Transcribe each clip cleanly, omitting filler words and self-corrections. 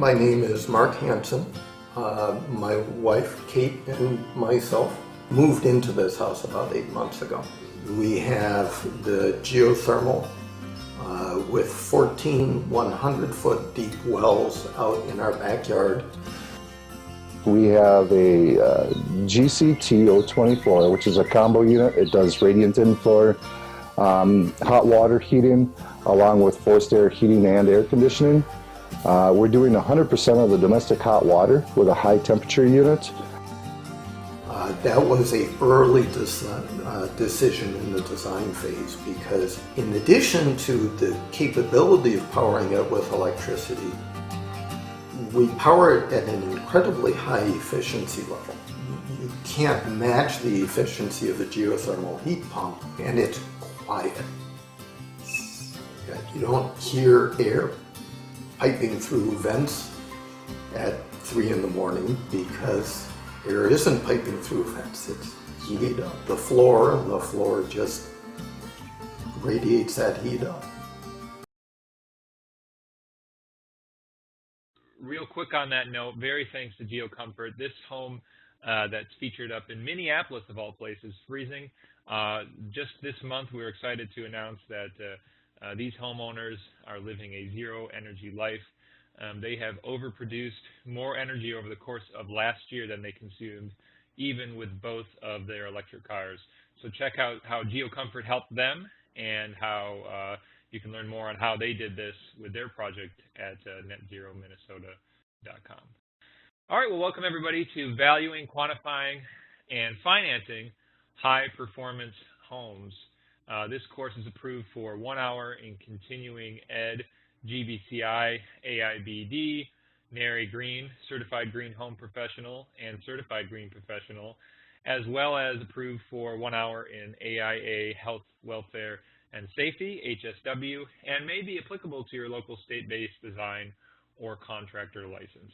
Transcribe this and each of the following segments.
My name is Mark Hansen. My wife, Kate, and myself moved into this house about 8 months ago. We have the geothermal with 14 100-foot deep wells out in our backyard. We have a GCT 024, which is a combo unit. It does radiant in-floor hot water heating along with forced air heating and air conditioning. We're doing 100% of the domestic hot water with a high temperature unit. That was an early decision in the design phase because in addition to the capability of powering it with electricity, we power it at an incredibly high efficiency level. You can't match the efficiency of a geothermal heat pump, and it's quiet. You don't hear air piping through vents at 3 in the morning because air isn't piping through vents. It's heated up. The floor just radiates that heat up. Real quick on that note, very thanks to GeoComfort. This home that's featured up in Minneapolis, of all places, freezing. Just this month, we were excited to announce that these homeowners are living a zero energy life. They have overproduced more energy over the course of last year than they consumed, even with both of their electric cars. So check out how GeoComfort helped them and how you can learn more on how they did this with their project at netzerominnesota.com. All right, well, welcome everybody to Valuing, Quantifying, and Financing High-Performance Homes. This course is approved for 1 hour in continuing ed, GBCI, AIBD, NARI Green, Certified Green Home Professional, and Certified Green Professional, as well as approved for 1 hour in AIA, Health, Welfare, and Safety, HSW, and may be applicable to your local state-based design or contractor license.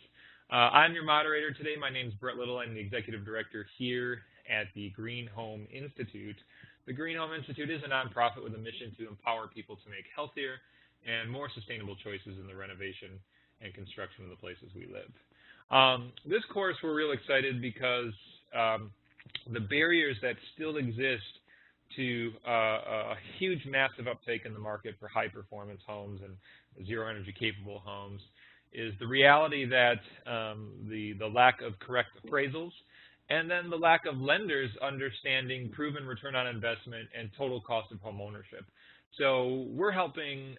I'm your moderator today. My name is Brett Little. I'm the executive director here at the GreenHome Institute. The GreenHome Institute is a nonprofit with a mission to empower people to make healthier and more sustainable choices in the renovation and construction of the places we live. This course, we're real excited because the barriers that still exist to a huge, massive uptake in the market for high-performance homes and zero-energy capable homes is the reality that the lack of correct appraisals and then the lack of lenders understanding proven return on investment and total cost of home ownership. So we're helping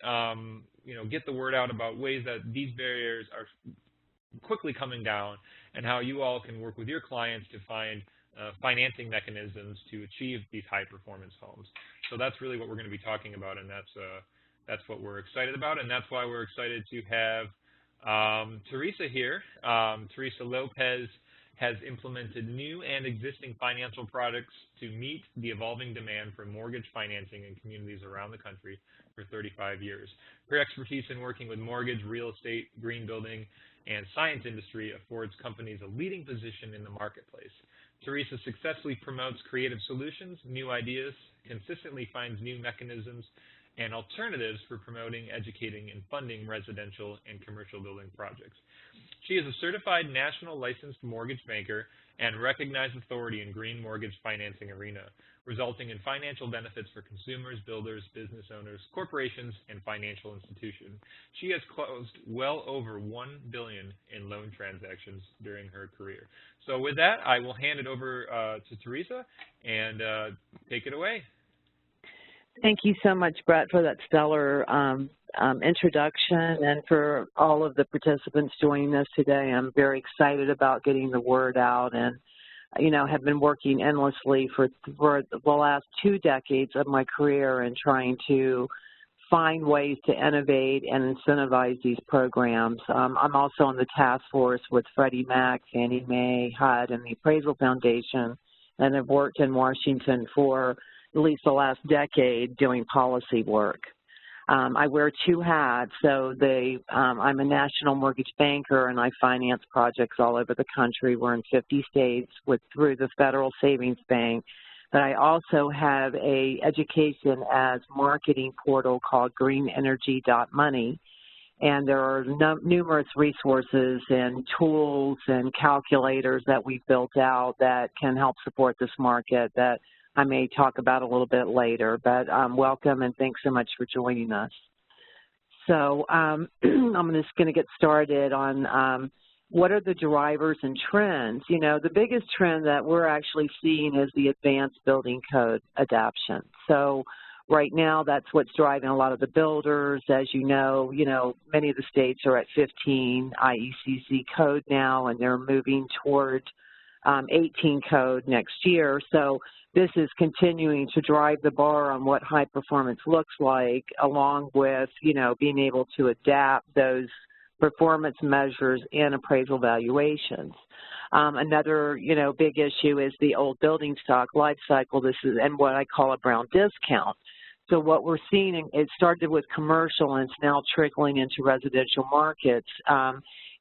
get the word out about ways that these barriers are quickly coming down and how you all can work with your clients to find financing mechanisms to achieve these high-performance homes. So that's really what we're going to be talking about, and that's what we're excited about, and that's why we're excited to have Teresa here. Teresa Lopez has implemented new and existing financial products to meet the evolving demand for mortgage financing in communities around the country for 35 years. Her expertise in working with mortgage, real estate, green building, and science industry affords companies a leading position in the marketplace. Teresa successfully promotes creative solutions, new ideas, consistently finds new mechanisms and alternatives for promoting, educating, and funding residential and commercial building projects. She is a certified national licensed mortgage banker and recognized authority in green mortgage financing arena, resulting in financial benefits for consumers, builders, business owners, corporations, and financial institutions. She has closed well over $1 billion in loan transactions during her career. So with that, I will hand it over to Teresa and take it away. Thank you so much, Brett, for that stellar introduction, and for all of the participants joining us today. I'm very excited about getting the word out, and have been working endlessly for the last 2 decades of my career in trying to find ways to innovate and incentivize these programs. I'm also on the task force with Freddie Mac, Fannie Mae, HUD, and the Appraisal Foundation, and have worked in Washington for at least the last decade doing policy work. I wear 2 hats. So I'm a national mortgage banker, and I finance projects all over the country. We're in 50 states through the Federal Savings Bank. But I also have a education as marketing portal called greenenergy.money. And there are numerous resources and tools and calculators that we've built out that can help support this market that I may talk about a little bit later. But welcome and thanks so much for joining us. So I'm just going to get started on what are the drivers and trends. You know, the biggest trend that we're actually seeing is the advanced building code adoption. So right now, that's what's driving a lot of the builders. As you know, many of the states are at 15 IECC code now, and they're moving toward 18 code next year. So this is continuing to drive the bar on what high performance looks like, along with, being able to adapt those performance measures and appraisal valuations. Another, big issue is the old building stock life cycle. This is, and what I call a brown discount. So what we're seeing, it started with commercial and it's now trickling into residential markets,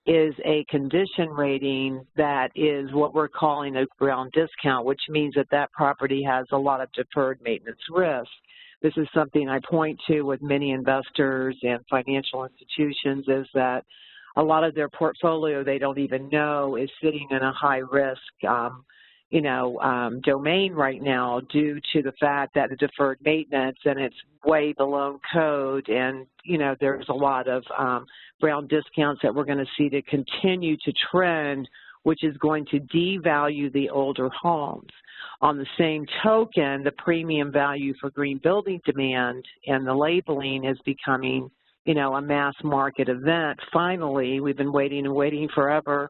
is a condition rating that is what we're calling a brown discount, which means that that property has a lot of deferred maintenance risk. This is something I point to with many investors and financial institutions, is that a lot of their portfolio they don't even know is sitting in a high risk domain right now due to the fact that the deferred maintenance and it's way below code, and there's a lot of brown discounts that we're going to see to continue to trend, which is going to devalue the older homes. On the same token, the premium value for green building demand and the labeling is becoming a mass market event. Finally, we've been waiting and waiting forever.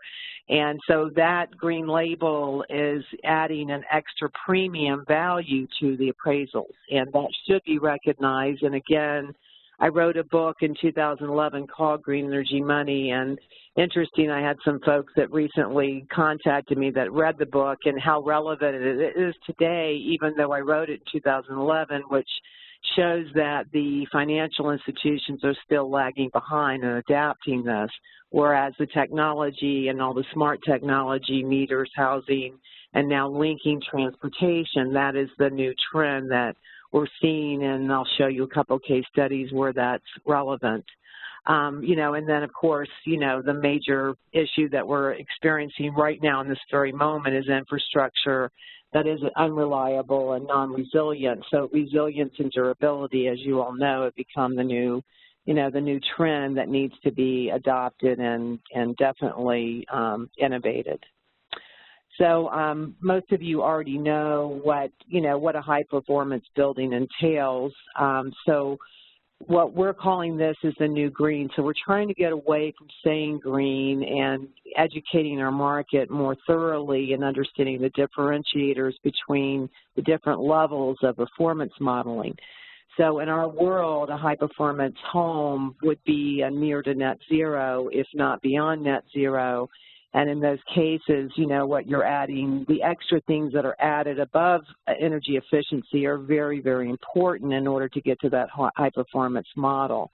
And so that green label is adding an extra premium value to the appraisals, and that should be recognized. And again, I wrote a book in 2011 called Green Energy Money, and interesting, I had some folks that recently contacted me that read the book and how relevant it is today, even though I wrote it in 2011, which shows that the financial institutions are still lagging behind and adapting this, whereas the technology and all the smart technology, meters, housing, and now linking transportation, that is the new trend that we're seeing, and I'll show you a couple case studies where that's relevant. And then, of course, the major issue that we're experiencing right now in this very moment is infrastructure that is unreliable and non-resilient. So resilience and durability, as you all know, have become the new, the new trend that needs to be adopted and definitely innovated. So most of you already know what a high-performance building entails. So what we're calling this is the new green. So we're trying to get away from saying green and educating our market more thoroughly and understanding the differentiators between the different levels of performance modeling. So in our world, a high-performance home would be a near to net zero, if not beyond net zero. And in those cases, what you're adding, the extra things that are added above energy efficiency are very, very important in order to get to that high-performance model.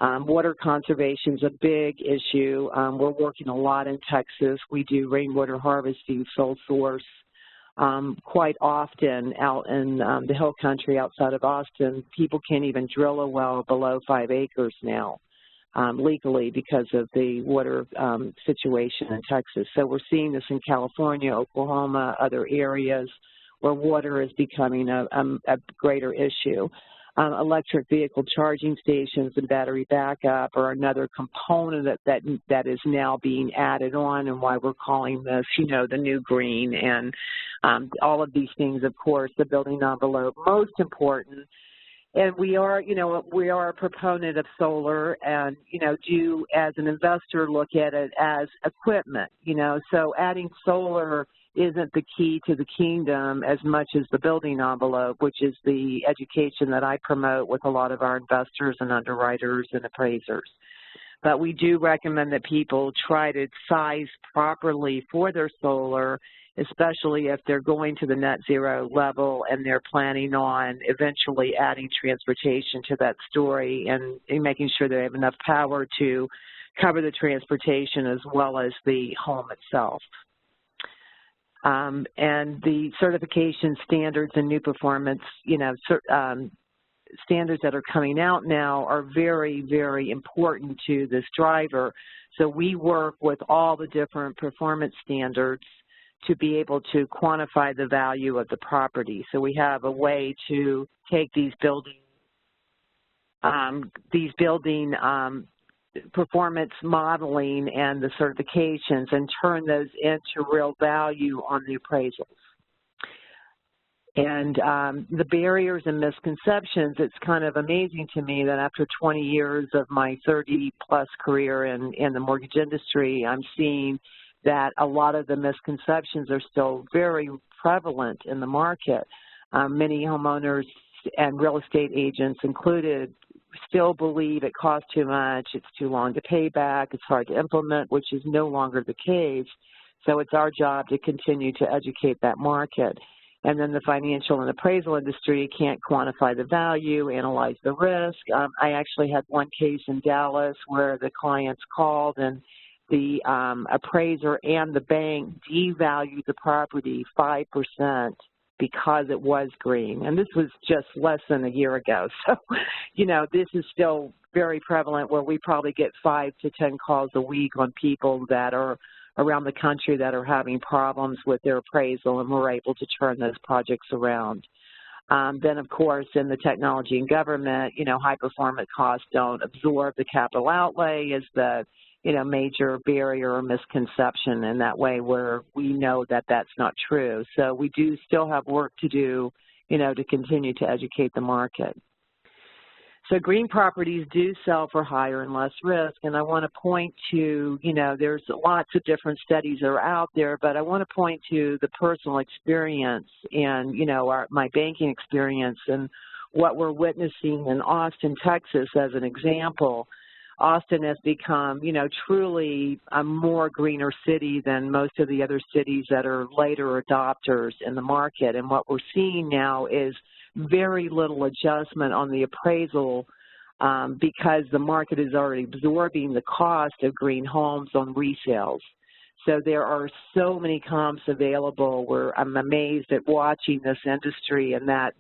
Water conservation is a big issue. We're working a lot in Texas. We do rainwater harvesting, sole source. Quite often out in the hill country outside of Austin, people can't even drill a well below 5 acres now. Legally because of the water situation in Texas. So we're seeing this in California, Oklahoma, other areas where water is becoming a greater issue. Electric vehicle charging stations and battery backup are another component that is now being added on, and why we're calling this, the new green. And all of these things, of course, the building envelope, most important. And we are a proponent of solar, and, do, as an investor, look at it as equipment, So adding solar isn't the key to the kingdom as much as the building envelope, which is the education that I promote with a lot of our investors and underwriters and appraisers. But we do recommend that people try to size properly for their solar, especially if they're going to the net zero level and they're planning on eventually adding transportation to that story and making sure they have enough power to cover the transportation as well as the home itself. And the certification standards and new performance, standards that are coming out now are very, very important to this driver. So we work with all the different performance standards to be able to quantify the value of the property. So we have a way to take these building performance modeling and the certifications and turn those into real value on the appraisals. And the barriers and misconceptions, it's kind of amazing to me that after 20 years of my 30-plus career in the mortgage industry, I'm seeing that a lot of the misconceptions are still very prevalent in the market. Many homeowners and real estate agents included still believe it costs too much, it's too long to pay back, it's hard to implement, which is no longer the case. So it's our job to continue to educate that market. And then the financial and appraisal industry can't quantify the value, analyze the risk. I actually had one case in Dallas where the clients called and the appraiser and the bank devalued the property 5% because it was green. And this was just less than a year ago. So, you know, this is still very prevalent where we probably get 5 to 10 calls a week on people that are around the country that are having problems with their appraisal, and we're able to turn those projects around. Then, of course, in the technology and government, you know, high performance costs don't absorb the capital outlay is the, you know, major barrier or misconception, and that way we know that that's not true. So we do still have work to do, you know, to continue to educate the market. So green properties do sell for higher and less risk, and I want to point to, you know, there's lots of different studies that are out there, but I want to point to the personal experience and, you know, my banking experience and what we're witnessing in Austin, Texas, as an example. Austin has become, you know, truly a more greener city than most of the other cities that are later adopters in the market. And what we're seeing now is very little adjustment on the appraisal because the market is already absorbing the cost of green homes on resales. So there are so many comps available where I'm amazed at watching this industry and that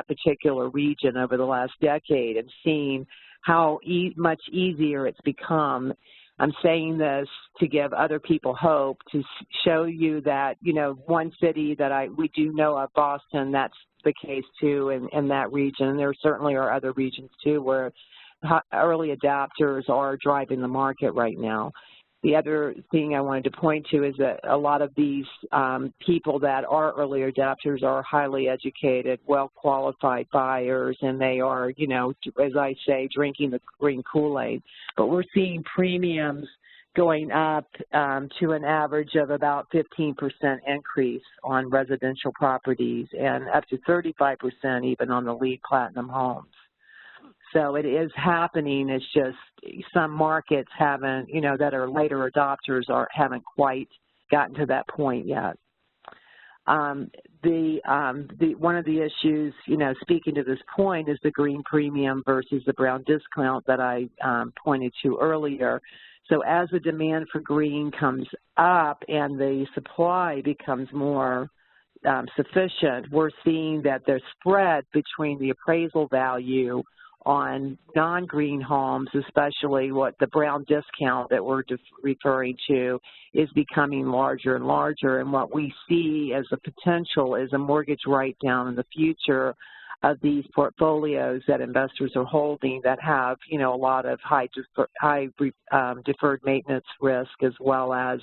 particular region over the last decade and seeing how much easier it's become. I'm saying this to give other people hope, to show you that, you know, one city that we do know of, Boston, that's the case too in that region. There certainly are other regions too where early adopters are driving the market right now. The other thing I wanted to point to is that a lot of these people that are early adopters are highly educated, well-qualified buyers, and they are, you know, as I say, drinking the green Kool-Aid. But we're seeing premiums going up to an average of about 15% increase on residential properties and up to 35% even on the LEED Platinum homes. So it is happening. It's just some markets haven't, you know, that are later adopters haven't quite gotten to that point yet. One of the issues, you know, speaking to this point, is the green premium versus the brown discount that I pointed to earlier. So as the demand for green comes up and the supply becomes more sufficient, we're seeing that the spread between the appraisal value on non-green homes, especially what the brown discount that we're referring to, is becoming larger and larger. And what we see as a potential is a mortgage write-down in the future of these portfolios that investors are holding that have, you know, a lot of high deferred maintenance risk, as well as,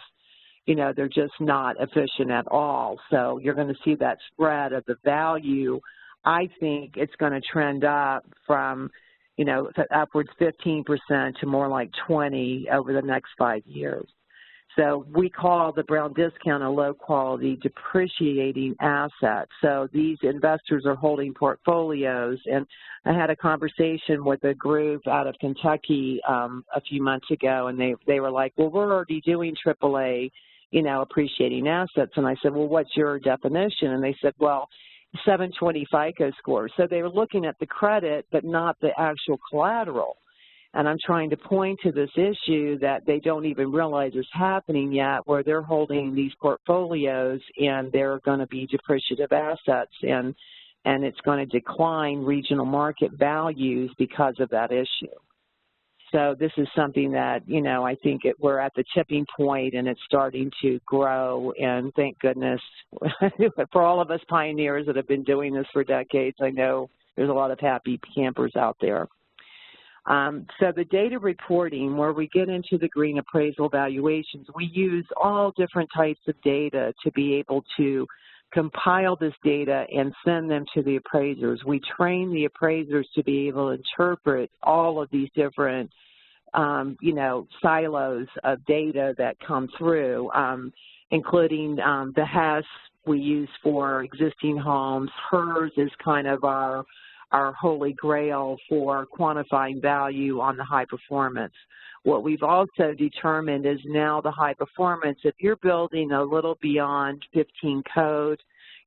you know, they're just not efficient at all. So you're going to see that spread of the value. I think it's going to trend up from, you know, upwards 15% to more like 20% over the next 5 years. So we call the brown discount a low-quality depreciating asset. So these investors are holding portfolios, and I had a conversation with a group out of Kentucky a few months ago, and they were like, well, we're already doing AAA, you know, appreciating assets. And I said, well, what's your definition? And they said, well, 720 FICO score. So they were looking at the credit, but not the actual collateral. And I'm trying to point to this issue that they don't even realize is happening yet, where they're holding these portfolios and they're going to be depreciative assets. And and it's going to decline regional market values because of that issue. So this is something that, you know, I think we're at the tipping point and it's starting to grow, and thank goodness for all of us pioneers that have been doing this for decades. I know there's a lot of happy campers out there. So the data reporting, where we get into the green appraisal valuations, we use all different types of data to be able to compile this data and send them to the appraisers. We train the appraisers to be able to interpret all of these different, you know, silos of data that come through, including the HES we use for existing homes. HERS is kind of our holy grail for quantifying value on the high performance. What we've also determined is now the high performance, if you're building a little beyond 15 code,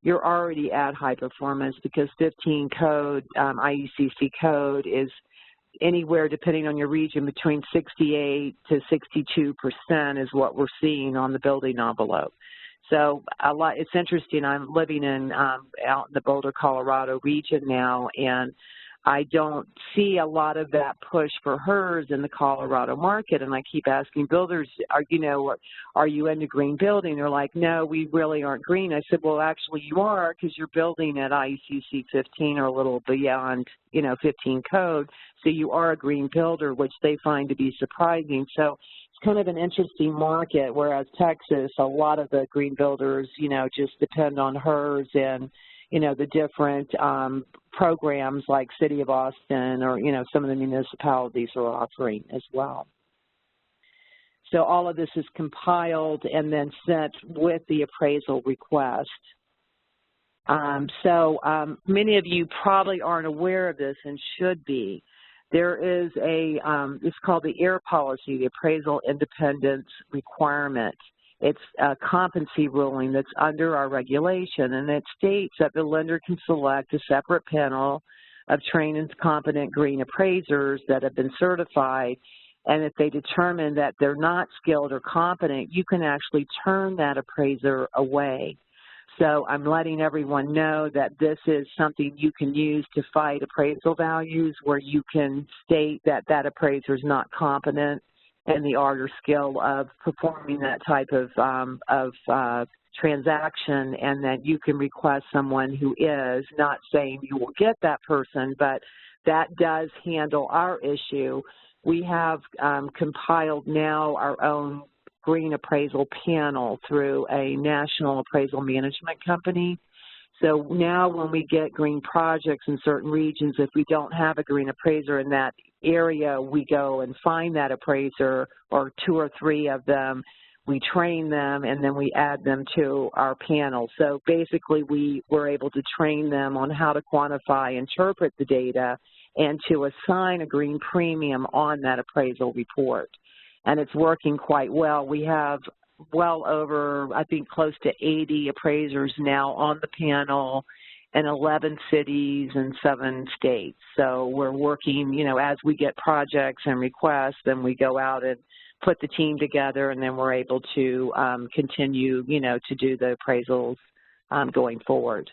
you're already at high performance, because 15 code, IECC code, is anywhere, depending on your region, between 68 to 62% is what we're seeing on the building envelope. So it's interesting. I'm living in out in the Boulder, Colorado region now, and I don't see a lot of that push for HERS in the Colorado market. And I keep asking builders, are you into green building? They're like, no, we really aren't green. I said, well, actually you are, because you're building at IECC 15 or a little beyond, 15 code. So you are a green builder, which they find to be surprising. So it's kind of an interesting market, whereas Texas, a lot of the green builders, just depend on HERS and, the different programs like City of Austin or, some of the municipalities are offering as well. So all of this is compiled and then sent with the appraisal request. Many of you probably aren't aware of this and should be. There is it's called the AIR policy, the Appraisal Independence Requirement. It's a competency ruling that's under our regulation, and it states that the lender can select a separate panel of trained and competent green appraisers that have been certified, and if they determine that they're not skilled or competent, you can actually turn that appraiser away. So I'm letting everyone know that this is something you can use to fight appraisal values, where you can state that that appraiser is not competent and the art or skill of performing that type of transaction, and that you can request someone who is, not saying you will get that person, but that does handle our issue. We have compiled now our own green appraisal panel through a national appraisal management company. So now when we get green projects in certain regions, if we don't have a green appraiser in that area, we go and find that appraiser, or 2 or 3 of them. We train them, and then we add them to our panel. So basically we were able to train them on how to quantify, interpret the data, and to assign a green premium on that appraisal report. And it's working quite well. We have well over, I think, close to 80 appraisers now on the panel in 11 cities and 7 states. So we're working, as we get projects and requests, then we go out and put the team together, and then we're able to continue, to do the appraisals going forward.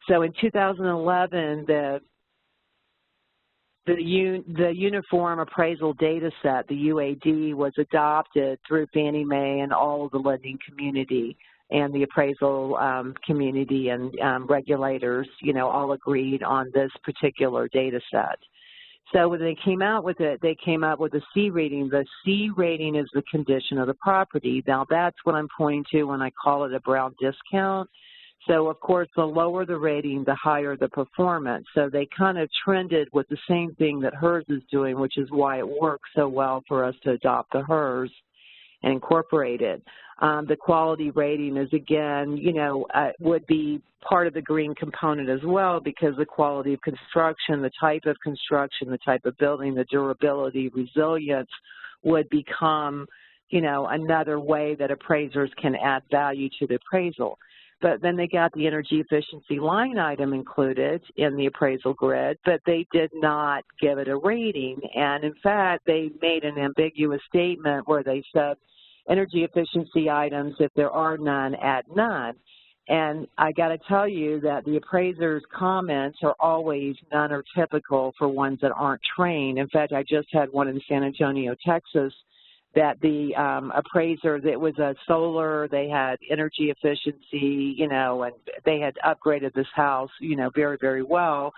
So in 2011, the Uniform Appraisal Dataset, the UAD, was adopted through Fannie Mae and all of the lending community, and the appraisal community and regulators, all agreed on this particular data set. So when they came out with it, they came out with a C rating. The C rating is the condition of the property. Now that's what I'm pointing to when I call it a brown discount. So, of course, the lower the rating, the higher the performance. So they kind of trended with the same thing that HERS is doing, which is why it works so well for us to adopt the HERS and incorporate it. The quality rating is, again, would be part of the green component as well, because the quality of construction, the type of construction, the type of building, the durability, resilience would become, another way that appraisers can add value to the appraisal. But then they got the energy efficiency line item included in the appraisal grid, but they did not give it a rating. And in fact, they made an ambiguous statement where they said energy efficiency items, if there are none, add none. And I got to tell you that the appraiser's comments are always none are typical for ones that aren't trained. In fact, I just had one in San Antonio, Texas, that the appraiser, that was a solar, they had energy efficiency, you know, and they had upgraded this house, you know, very, very well.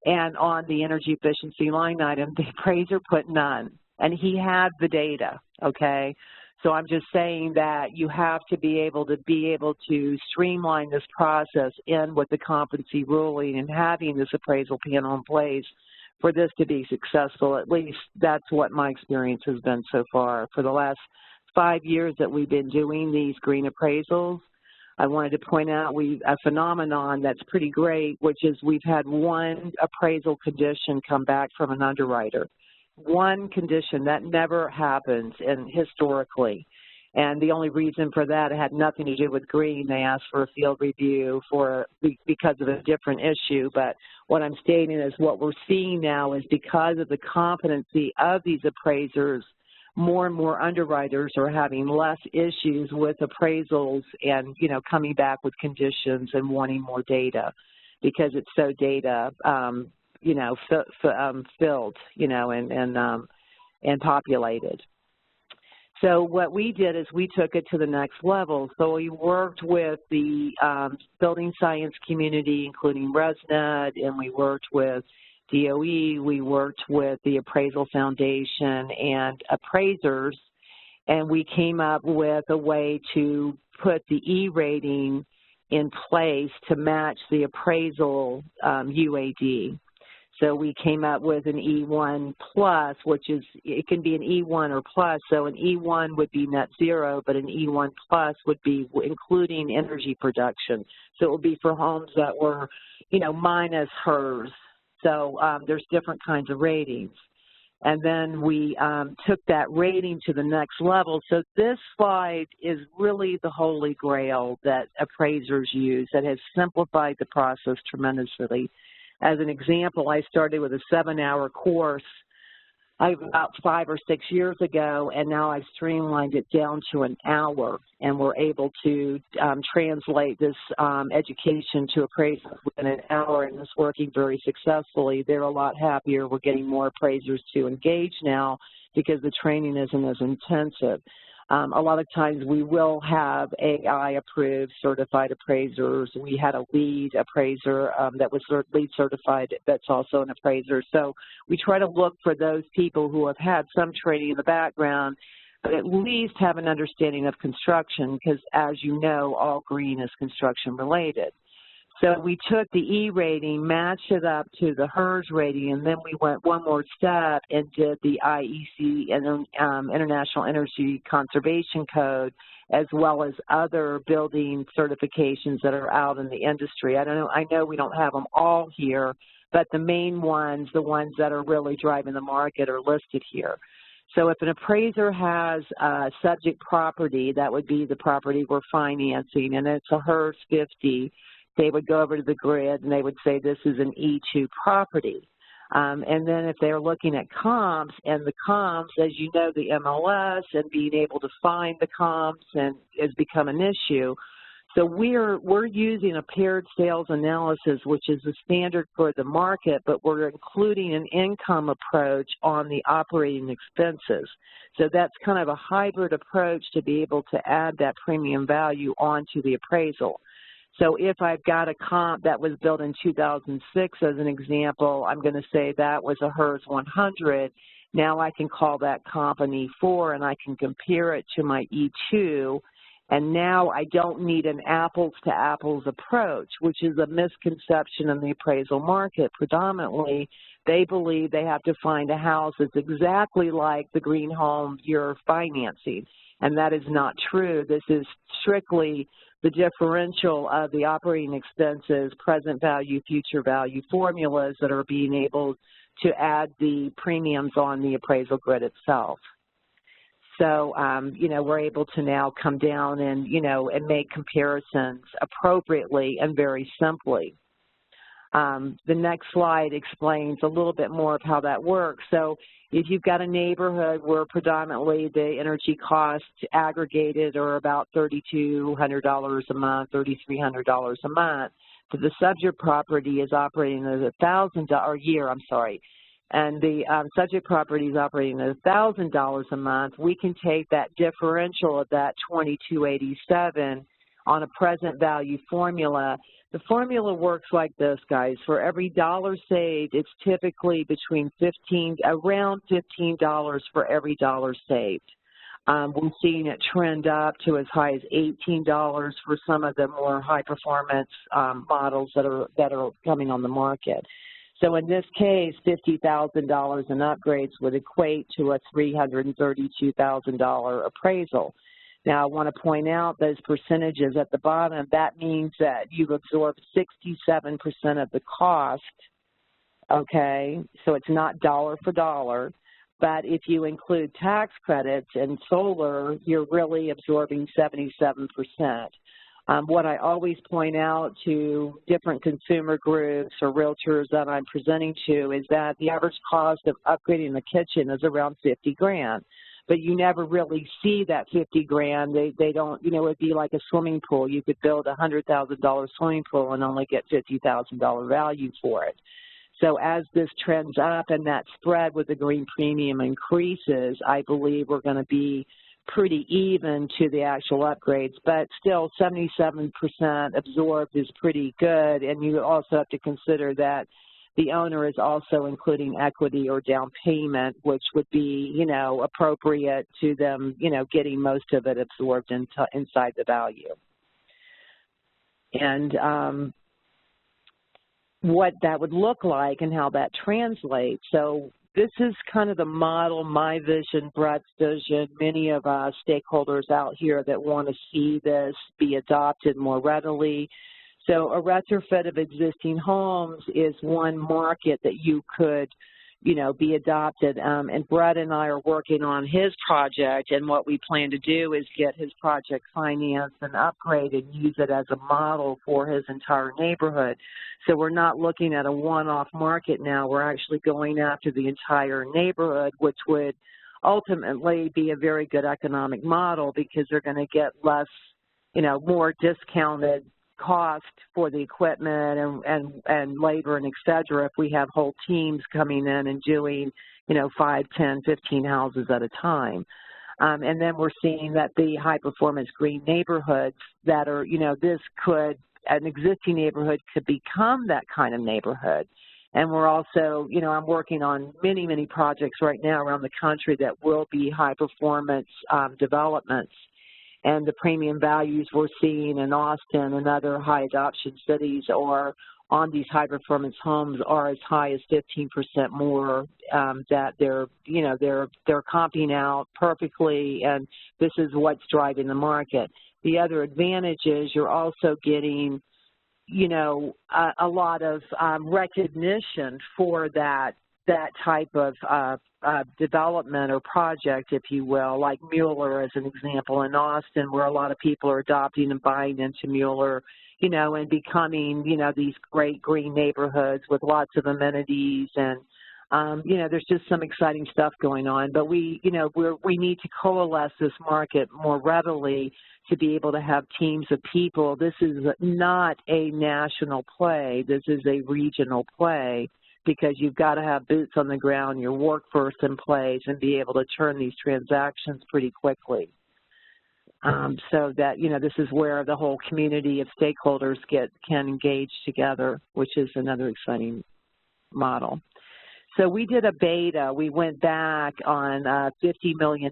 And on the energy efficiency line item, the appraiser put none, and he had the data, okay? So I'm just saying that you have to be able to streamline this process in with the competency ruling and having this appraisal panel in place for this to be successful. At least that's what my experience has been so far. For the last 5 years that we've been doing these green appraisals, I wanted to point out a phenomenon that's pretty great, which is we've had one appraisal condition come back from an underwriter. One condition that never happens historically. And the only reason for that, it had nothing to do with green. They asked for a field review because of a different issue. But what I'm stating is what we're seeing now is because of the competency of these appraisers, more and more underwriters are having less issues with appraisals and, you know, coming back with conditions and wanting more data because it's so data, you know, filled, you know, and populated. So what we did is we took it to the next level. So we worked with the building science community, including ResNet, and we worked with DOE, we worked with the Appraisal Foundation and appraisers, and we came up with a way to put the E rating in place to match the appraisal UAD. So we came up with an E1 plus, which is, it can be an E1 or plus. So an E1 would be net zero, but an E1 plus would be including energy production. So it would be for homes that were, you know, minus HERS. So there's different kinds of ratings. And then we took that rating to the next level. So this slide is really the holy grail that appraisers use that has simplified the process tremendously. As an example, I started with a 7-hour course about 5 or 6 years ago, and now I've streamlined it down to an hour, and we're able to translate this education to appraisers within an hour, and it's working very successfully. They're a lot happier. We're getting more appraisers to engage now because the training isn't as intensive. A lot of times we will have AI-approved certified appraisers. We had a lead appraiser that was lead certified that's also an appraiser. So we try to look for those people who have had some training in the background, but at least have an understanding of construction because, as you know, all green is construction-related. So we took the E rating, matched it up to the HERS rating, and then we went one more step and did the IEC and International Energy Conservation Code, as well as other building certifications that are out in the industry. I know we don't have them all here, but the main ones, the ones that are really driving the market, are listed here. So if an appraiser has subject property, that would be the property we're financing, and it's a HERS 50, they would go over to the grid and they would say this is an E2 property. And then if they're looking at comps, and the comps, as you know, the MLS and being able to find the comps and has become an issue. So we're using a paired sales analysis, which is the standard for the market, but we're including an income approach on the operating expenses. So that's kind of a hybrid approach to be able to add that premium value onto the appraisal. So if I've got a comp that was built in 2006, as an example, I'm going to say that was a HERS 100. Now I can call that comp an E4, and I can compare it to my E2. And now I don't need an apples-to-apples approach, which is a misconception in the appraisal market. Predominantly, they believe they have to find a house that's exactly like the GreenHome you're financing, and that is not true. This is strictly the differential of the operating expenses, present value, future value formulas that are being able to add the premiums on the appraisal grid itself. So, you know, we're able to now come down and, you know, and make comparisons appropriately and very simply. The next slide explains a little bit more of how that works. So if you've got a neighborhood where predominantly the energy costs aggregated are about $3,200 a month, $3,300 a month, but the subject property is operating at $1,000 a year, and the subject property is operating at $1,000 a month, we can take that differential of that $2,287 on a present value formula. The formula works like this, guys. For every dollar saved, it's typically around $15 for every dollar saved. We're seeing it trend up to as high as $18 for some of the more high-performance models that are coming on the market. So in this case, $50,000 in upgrades would equate to a $332,000 appraisal. Now, I want to point out those percentages at the bottom. That means that you've absorbed 67% of the cost, okay? So it's not dollar for dollar. But if you include tax credits and solar, you're really absorbing 77%. What I always point out to different consumer groups or realtors that I'm presenting to is that the average cost of upgrading the kitchen is around $50,000. But you never really see that $50,000. They don't, it'd be like a swimming pool. You could build a $100,000 swimming pool and only get $50,000 value for it. So as this trends up and that spread with the green premium increases, I believe we're going to be pretty even to the actual upgrades. But still, 77% absorbed is pretty good. And you also have to consider that the owner is also including equity or down payment, which would be, appropriate to them, getting most of it absorbed inside the value. And what that would look like and how that translates. So this is kind of the model, my vision, Brett's vision, many of us stakeholders out here that want to see this be adopted more readily. So a retrofit of existing homes is one market that you could, be adopted. And Brett and I are working on his project, and what we plan to do is get his project financed and upgraded and use it as a model for his entire neighborhood. So we're not looking at a one-off market now. We're actually going after the entire neighborhood, which would ultimately be a very good economic model because they're going to get less, more discounted cost for the equipment and labor and et cetera if we have whole teams coming in and doing, 5, 10, 15 houses at a time. And then we're seeing that the high-performance green neighborhoods that are, an existing neighborhood could become that kind of neighborhood. And we're also, I'm working on many, many projects right now around the country that will be high-performance developments. And the premium values we're seeing in Austin and other high adoption cities or on these high performance homes are as high as 15% more that they're comping out perfectly, and this is what's driving the market. The other advantage is you're also getting, a lot of recognition for that type of development or project, if you will, like Mueller as an example in Austin, where a lot of people are adopting and buying into Mueller, and becoming, these great green neighborhoods with lots of amenities. And, there's just some exciting stuff going on. But we need to coalesce this market more readily to be able to have teams of people. This is not a national play. This is a regional play, because you've got to have boots on the ground, your workforce in place, and be able to turn these transactions pretty quickly. So that, this is where the whole community of stakeholders can engage together, which is another exciting model. So we did a beta. We went back on a $50 million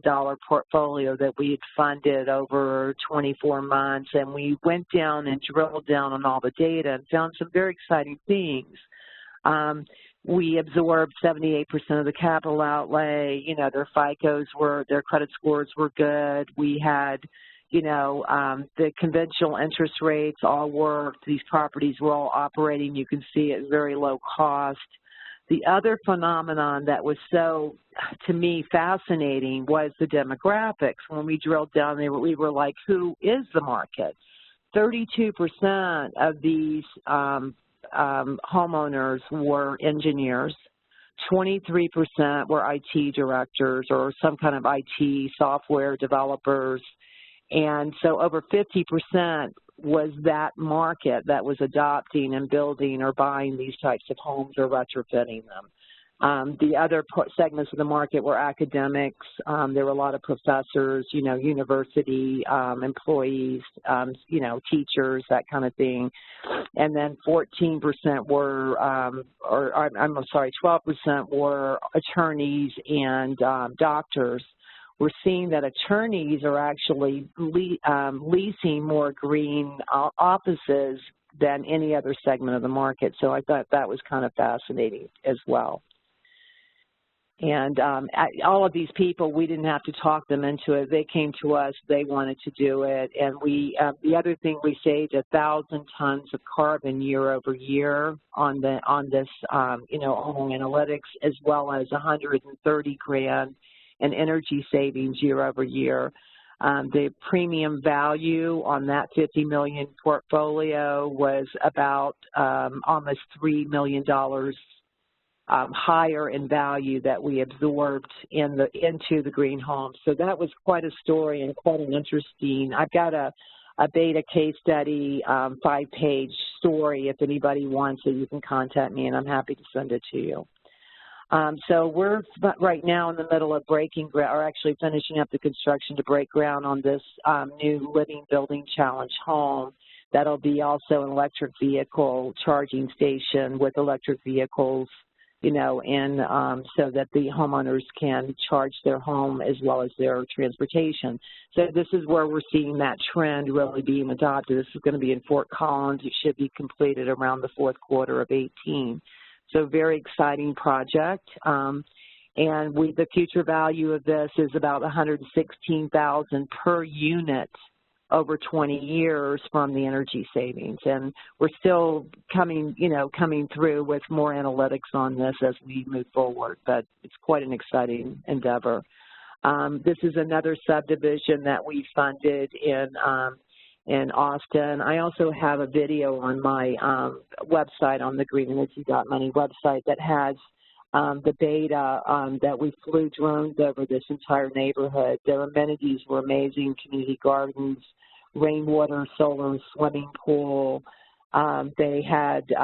portfolio that we had funded over 24 months, and we went down and drilled down on all the data and found some very exciting things. We absorbed 78% of the capital outlay. Their FICOs their credit scores were good. We had, the conventional interest rates all worked. These properties were all operating, you can see, at very low cost. The other phenomenon that was so, to me, fascinating was the demographics. When we drilled down, we were like, who is the market? 32% of these homeowners were engineers. 23% were IT directors or some kind of IT software developers. And so over 50% was that market that was adopting and building or buying these types of homes or retrofitting them. The other segments of the market were academics. There were a lot of professors, university employees, teachers, that kind of thing. And then 14% were, 12% were attorneys and doctors. We're seeing that attorneys are actually leasing more green offices than any other segment of the market. So I thought that was kind of fascinating as well. And all of these people, we didn't have to talk them into it. They came to us. They wanted to do it. And we, the other thing, we saved 1,000 tons of carbon year over year on this, home analytics, as well as 130 grand in energy savings year over year. The premium value on that $50 million portfolio was about almost $3 million higher in value that we absorbed into the GreenHome. So that was quite a story and quite an interesting. I've got a beta case study, 5-page story. If anybody wants it, you can contact me, and I'm happy to send it to you. So we're right now in the middle of breaking ground, or actually finishing up the construction to break ground on this new Living Building Challenge home. That'll be also an electric vehicle charging station with electric vehicles, so that the homeowners can charge their home as well as their transportation. So this is where we're seeing that trend really being adopted. This is going to be in Fort Collins. It should be completed around the fourth quarter of 2018. So very exciting project. And the future value of this is about $116,000 per unit over 20 years from the energy savings. And we're still coming through with more analytics on this as we move forward, but it's quite an exciting endeavor. This is another subdivision that we funded in Austin. I also have a video on my website, on the greenenergy.money website, that has the data that we flew drones over this entire neighborhood. Their amenities were amazing: community gardens, rainwater, solar, swimming pool. They had 6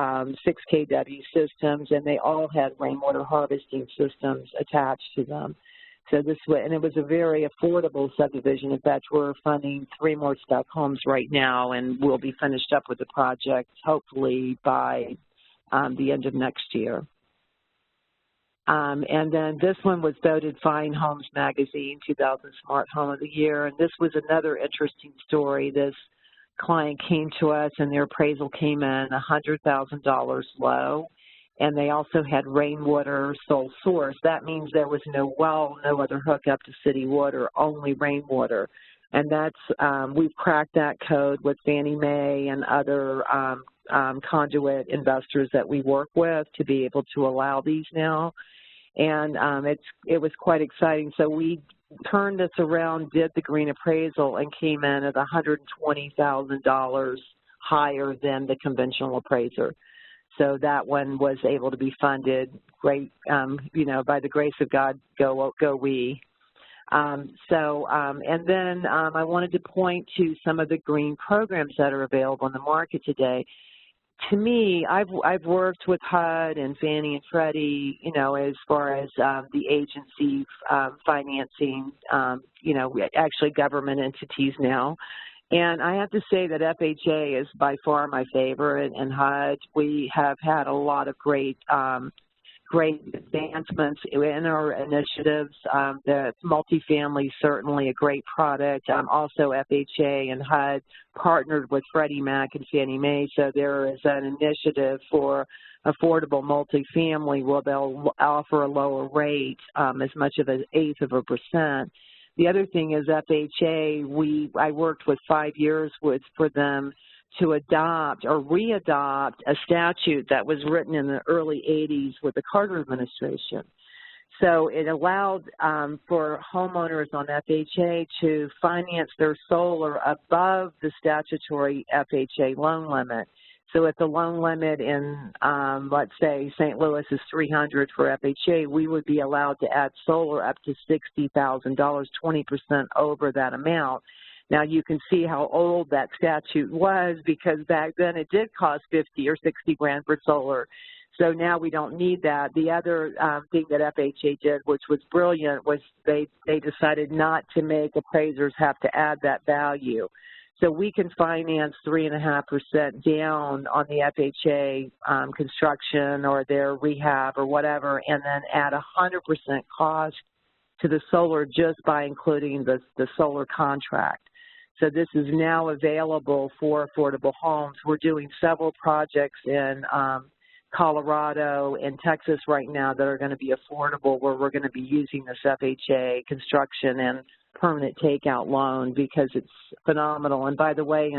kW systems, and they all had rainwater harvesting systems attached to them. So this was, and it was a very affordable subdivision. In fact, we're funding 3 more spec homes right now, and we'll be finished up with the project hopefully by the end of next year. And then this one was voted Fine Homes Magazine 2000 Smart Home of the Year, and this was another interesting story. This client came to us, and their appraisal came in $100,000 low, and they also had rainwater sole source. That means there was no well, no other hookup to city water, only rainwater. And that's, we've cracked that code with Fannie Mae and other conduit investors that we work with to be able to allow these now. And it was quite exciting. So we turned this around, did the green appraisal, and came in at $120,000 higher than the conventional appraiser. So that one was able to be funded. Great, by the grace of God, go we. And then I wanted to point to some of the green programs that are available in the market today. To me, I've worked with HUD and Fannie and Freddie, as far as the agency financing, actually government entities now. And I have to say that FHA is by far my favorite, and HUD, we have had a lot of great advancements in our initiatives. The multifamily, certainly a great product. Also, FHA and HUD partnered with Freddie Mac and Fannie Mae, so there is an initiative for affordable multifamily where they'll offer a lower rate, as much of 1/8%. The other thing is FHA, I worked with 5 years for them to adopt or re-adopt a statute that was written in the early 80s with the Carter administration. So it allowed for homeowners on FHA to finance their solar above the statutory FHA loan limit. So if the loan limit in, let's say, St. Louis is $300 for FHA, we would be allowed to add solar up to $60,000, 20% over that amount. Now, you can see how old that statute was, because back then it did cost 50 or 60 grand for solar. So now we don't need that. The other thing that FHA did, which was brilliant, was they decided not to make appraisers have to add that value. So we can finance 3.5% down on the FHA construction or their rehab or whatever, and then add 100% cost to the solar just by including the solar contract. So this is now available for affordable homes. We're doing several projects in Colorado and Texas right now that are going to be affordable, where we're going to be using this FHA construction and permanent takeout loan, because it's phenomenal. And by the way,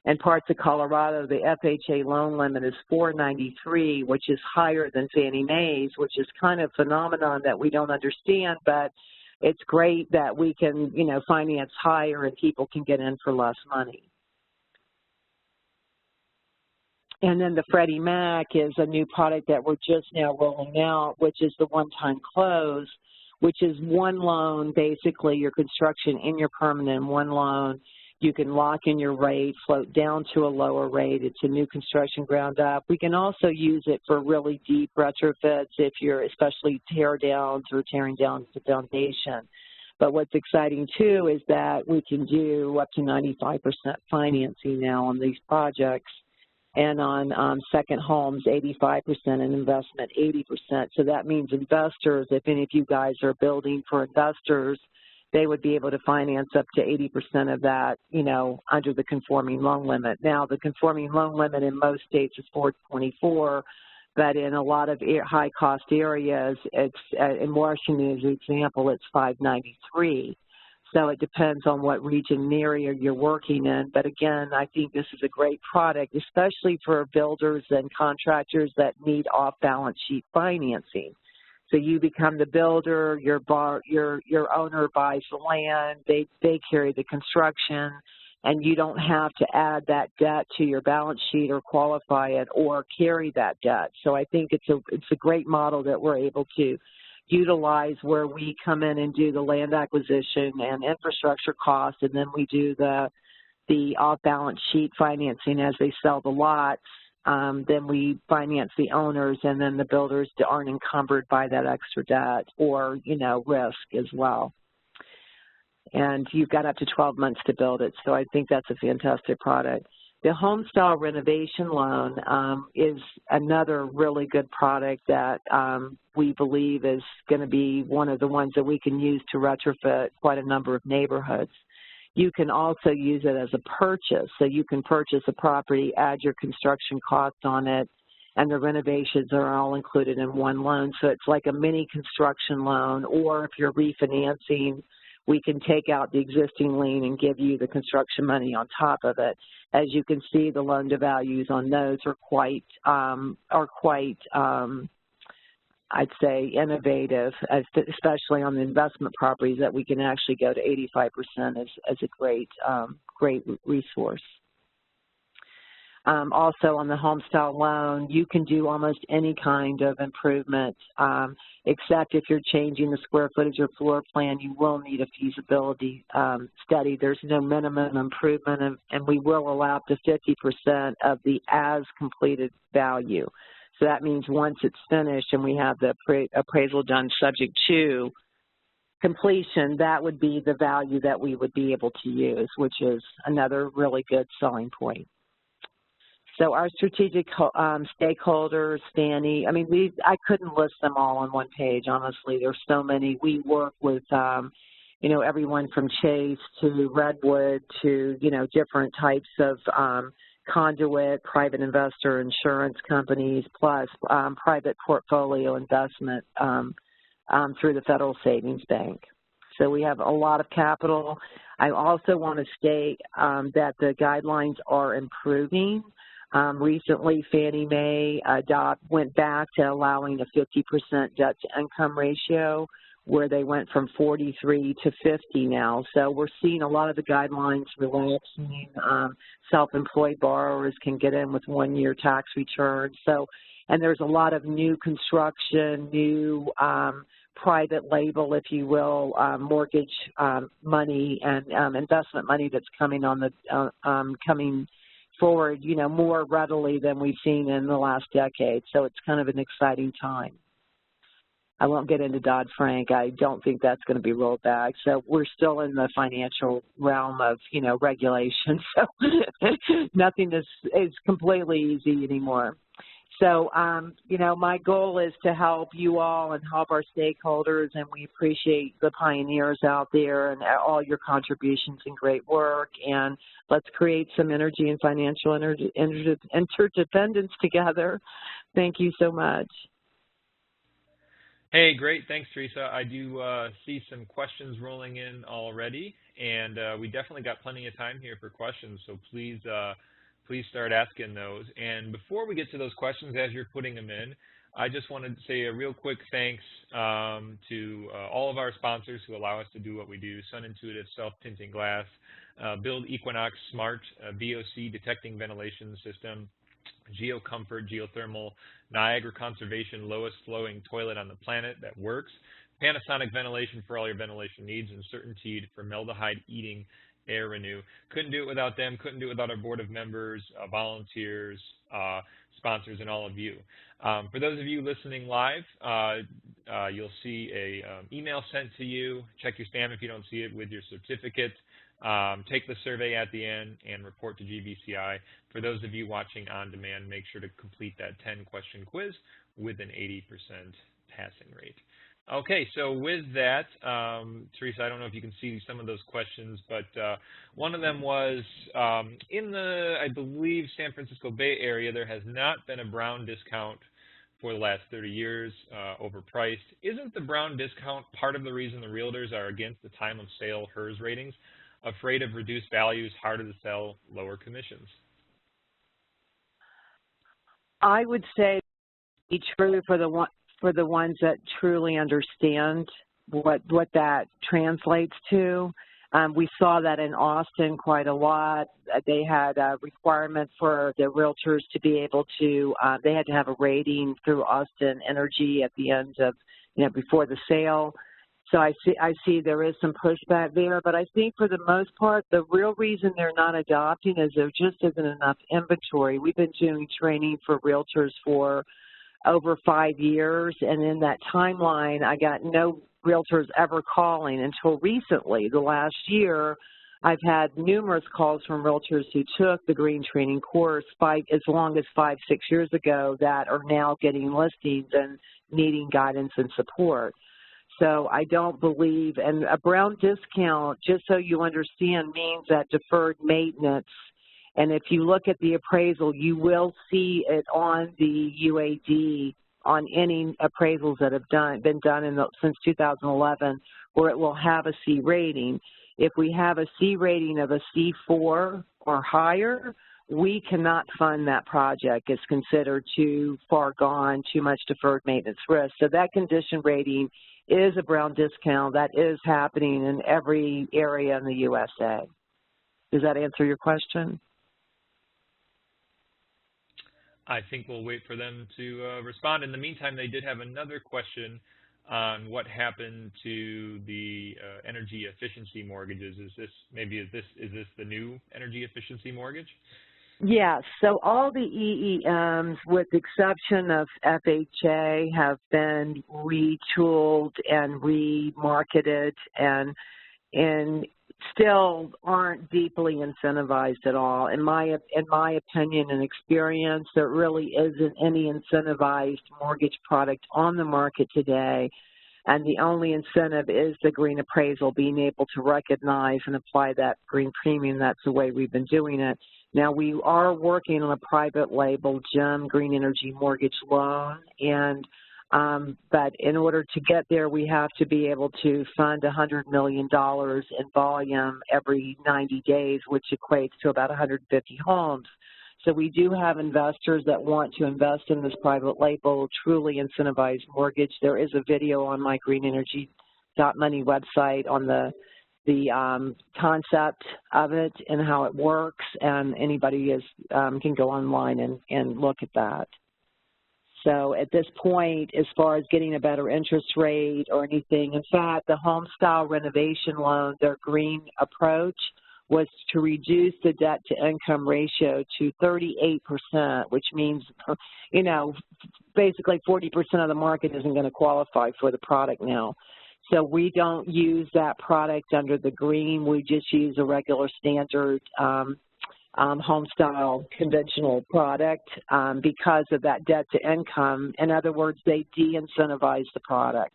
in parts of Colorado, the FHA loan limit is $493, which is higher than Fannie Mae's, which is kind of a phenomenon that we don't understand, but it's great that we can, you know, finance higher and people can get in for less money. And then the Freddie Mac is a new product that we're just now rolling out, which is the one-time close, which is one loan, basically your construction in your permanent in one loan. You can lock in your rate, float down to a lower rate. It's a new construction ground up. We can also use it for really deep retrofits if you're especially tear downs or tearing down the foundation. But what's exciting too is that we can do up to 95% financing now on these projects. And on second homes, 85%, and investment, 80%. So that means investors, if any of you guys are building for investors, they would be able to finance up to 80% of that, you know, under the conforming loan limit. Now, the conforming loan limit in most states is 424, but in a lot of high-cost areas, it's in Washington, as an example, it's 593. So it depends on what region and area you're working in. But again, I think this is a great product, especially for builders and contractors that need off-balance sheet financing. So you become the builder, your owner buys the land, they carry the construction, and you don't have to add that debt to your balance sheet or qualify it or carry that debt. So I think it's a great model that we're able to utilize, where we come in and do the land acquisition and infrastructure costs, and then we do the off-balance sheet financing as they sell the lots. Then we finance the owners, and then the builders aren't encumbered by that extra debt or, you know, risk as well. And you've got up to 12 months to build it, so I think that's a fantastic product. The HomeStyle renovation loan is another really good product that we believe is going to be one of the ones that we can use to retrofit quite a number of neighborhoods. You can also use it as a purchase. So you can purchase a property, add your construction costs on it, and the renovations are all included in one loan. So it's like a mini construction loan, or if you're refinancing, we can take out the existing lien and give you the construction money on top of it. As you can see, the loan to values on those are quite I'd say innovative, especially on the investment properties, that we can actually go to 85% as a great resource. Also on the HomeStyle loan, you can do almost any kind of improvement, except if you're changing the square footage or floor plan, you will need a feasibility study. There's no minimum improvement, and we will allow up to 50% of the as-completed value. So that means once it's finished and we have the appraisal done subject to completion, that would be the value that we would be able to use, which is another really good selling point. So our strategic stakeholders, Stanny, I mean, I couldn't list them all on one page, honestly. There's so many. We work with, you know, everyone from Chase to Redwood to, you know, different types of conduit, private investor, insurance companies, plus private portfolio investment through the Federal Savings Bank. So we have a lot of capital. I also want to state that the guidelines are improving. Recently, Fannie Mae went back to allowing a 50% debt-to-income ratio, where they went from 43 to 50 now. So we're seeing a lot of the guidelines relaxing. Self-employed borrowers can get in with 1-year tax returns. So, and there's a lot of new construction, new private label, if you will, mortgage money and investment money that's coming on the coming forward, you know, more readily than we've seen in the last decade. So it's kind of an exciting time. I won't get into Dodd-Frank. I don't think that's going to be rolled back. So we're still in the financial realm of, you know, regulation. So nothing is completely easy anymore. So, you know, my goal is to help you all and help our stakeholders, and we appreciate the pioneers out there and all your contributions and great work. And let's create some energy and financial interdependence together. Thank you so much. Hey, great. Thanks, Teresa. I do see some questions rolling in already, and we definitely got plenty of time here for questions, so please start asking those. And before we get to those questions, as you're putting them in, I just wanted to say a real quick thanks to all of our sponsors who allow us to do what we do: Sun Intuitive Self-Tinting Glass, Build Equinox Smart VOC Detecting Ventilation System, GeoComfort Geothermal, Niagara Conservation Lowest Flowing Toilet on the Planet that works, Panasonic Ventilation for all your ventilation needs, and Certainteed Formaldehyde Eating Air Renew. Couldn't do it without them, couldn't do it without our board of members, volunteers, sponsors, and all of you. For those of you listening live, you'll see a email sent to you. Check your spam if you don't see it with your certificate. Take the survey at the end and report to GBCI. For those of you watching on demand, make sure to complete that 10-question quiz with an 80% passing rate. Okay, so with that, Teresa, I don't know if you can see some of those questions, but one of them was, in the, I believe, San Francisco Bay Area, there has not been a Brown discount for the last 30 years, overpriced. Isn't the Brown discount part of the reason the realtors are against the time of sale HERS ratings, afraid of reduced values, harder to sell, lower commissions? I would say it's true for the ones that truly understand what that translates to. We saw that in Austin quite a lot. They had a requirement for the realtors to be able to, they had to have a rating through Austin Energy at the end of, you know, before the sale. So I see there is some pushback there, but I think for the most part, the real reason they're not adopting is there just isn't enough inventory. We've been doing training for realtors for over 5 years, and in that timeline, I got no realtors ever calling until recently. The last year, I've had numerous calls from realtors who took the Green Training course as long as 5-6 years ago that are now getting listings and needing guidance and support. So I don't believe, and a Brown discount, just so you understand, means that deferred maintenance. And if you look at the appraisal, you will see it on the UAD on any appraisals that have been done since 2011, where it will have a C rating. If we have a C rating of a C4 or higher, we cannot fund that project. It's considered too far gone, too much deferred maintenance risk. So that condition rating is a Brown discount. That is happening in every area in the USA. Does that answer your question? I think we'll wait for them to respond. In the meantime, they did have another question on what happened to the energy efficiency mortgages. Is this the new energy efficiency mortgage? Yes. So all the EEMs, with the exception of FHA, have been retooled and remarketed and still aren't deeply incentivized at all. In my opinion and experience, there really isn't any incentivized mortgage product on the market today, and the only incentive is the green appraisal, being able to recognize and apply that green premium. That's the way we've been doing it. Now, we are working on a private label GEM green energy mortgage loan, and but in order to get there, we have to be able to fund $100 million in volume every 90 days, which equates to about 150 homes. So we do have investors that want to invest in this private label, truly incentivized mortgage. There is a video on my Green Energy Money website on the concept of it and how it works, and anybody can go online and look at that. So at this point, as far as getting a better interest rate or anything, in fact, the HomeStyle renovation loan, their green approach, was to reduce the debt-to-income ratio to 38%, which means, basically 40% of the market isn't going to qualify for the product now. So we don't use that product under the green. We just use a regular standard HomeStyle conventional product because of that debt-to-income. In other words, they de-incentivize the product.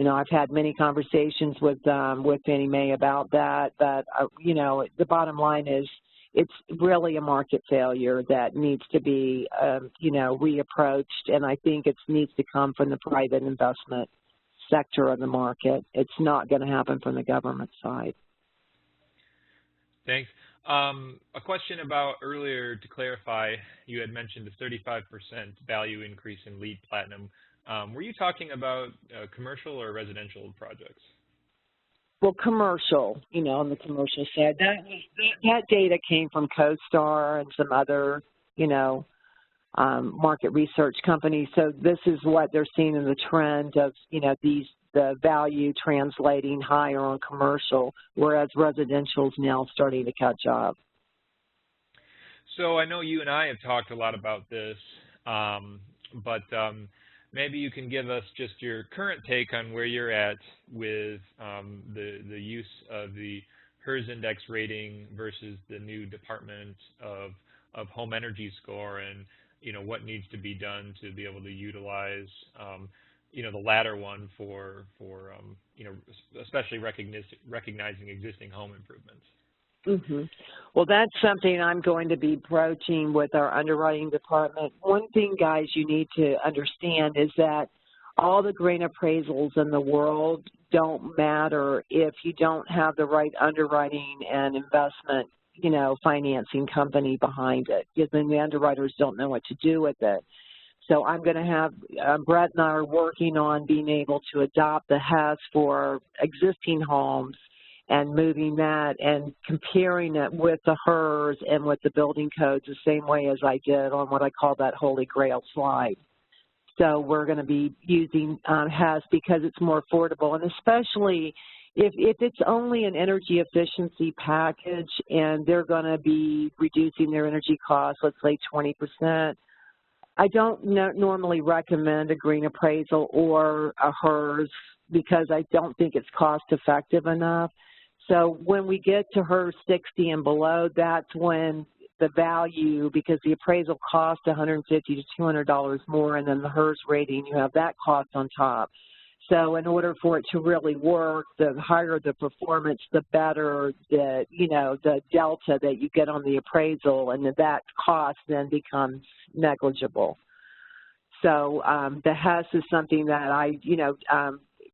I've had many conversations with Fannie Mae about that, but, the bottom line is it's really a market failure that needs to be, reapproached, and I think it needs to come from the private investment sector of the market. It's not going to happen from the government side. Thanks. A question about earlier, to clarify, you had mentioned a 35% value increase in LEED Platinum. Were you talking about commercial or residential projects? Well, commercial, on the commercial side. That data came from CoStar and some other, market research companies. So this is what they're seeing in the trend of, the value translating higher on commercial, whereas residential is now starting to catch up. So I know you and I have talked a lot about this, but maybe you can give us just your current take on where you're at with the use of the HERS index rating versus the new Department of Home Energy score, and what needs to be done to be able to utilize the latter one for especially recognizing existing home improvements. Mm-hmm. Well, that's something I'm going to be broaching with our underwriting department. One thing, guys, you need to understand is that all the green appraisals in the world don't matter if you don't have the right underwriting and investment, financing company behind it, because then the underwriters don't know what to do with it. So I'm going to have, Brett and I are working on being able to adopt the HES for existing homes and moving that and comparing it with the HERS and with the building codes the same way as I did on what I call that Holy Grail slide. So we're going to be using HES because it's more affordable, and especially if it's only an energy efficiency package and they're going to be reducing their energy costs, let's say 20%, I don't normally recommend a green appraisal or a HERS because I don't think it's cost effective enough. So when we get to HERS 60 and below, that's when the value, because the appraisal costs $150 to $200 more, and then the HERS rating, you have that cost on top. So in order for it to really work, the higher the performance, the better the, the delta that you get on the appraisal, and that cost then becomes negligible. So the HES is something that I,